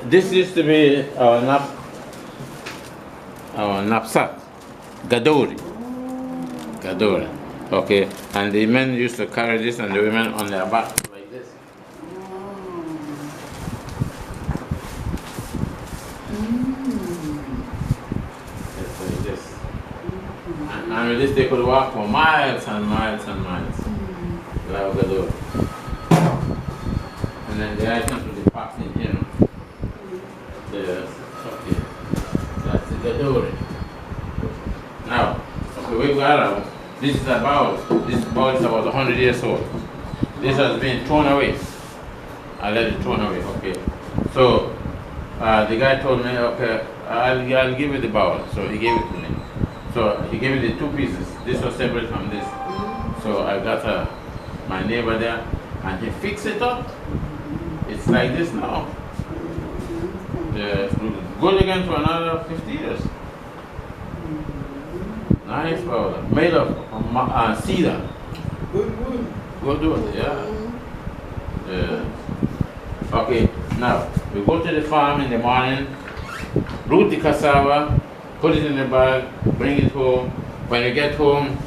This used to be our knapsack, gadori. Gadori. Okay, and the men used to carry this and the women on their back like this. It's like this. And with this they could walk for miles and miles and miles. Like gadori. And then the items will be packed in here. Yes, okay. That's the gadori. Now, okay, we've got this is a bowl. This bowl is about 100 years old. This has been thrown away. I let it thrown away, okay. So, the guy told me, okay, I'll give you the bowl. So he gave it to me. So he gave me the two pieces. This was separate from this. So I got my neighbor there, and he fixed it up. It's like this now. Good again for another 50 years. Nice powder, made of cedar. Good wood. Good wood, yeah. Yeah. Okay, now we go to the farm in the morning, root the cassava, put it in the bag, bring it home. When we get home,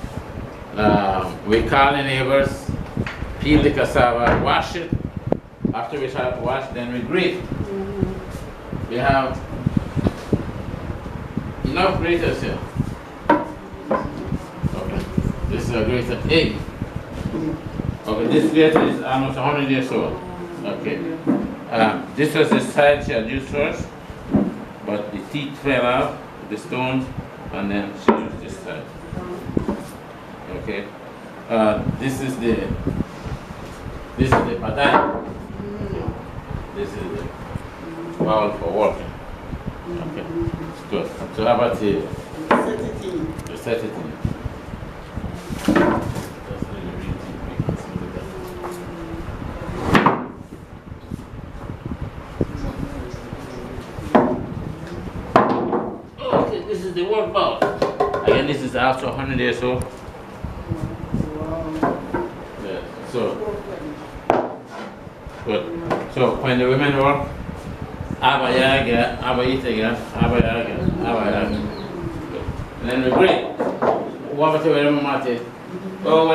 we call the neighbors, peel the cassava, wash it. After we start wash, then we grate. We have enough graters here. Okay, this is a grater egg. Okay, this grater is almost 100 years old. Okay, this was the side she had used first, but the teeth fell out, the stones, and then she used this side. Okay, this is the padai. This is the bowl for water. Okay, good. So how about the set it in? Okay, this is the work bowl. Again, this is also 100 years old. Yeah, so good. So when the women work, abayaga, abayitaga, abayaga, abayaga. And then we break. What about the mate? Oh,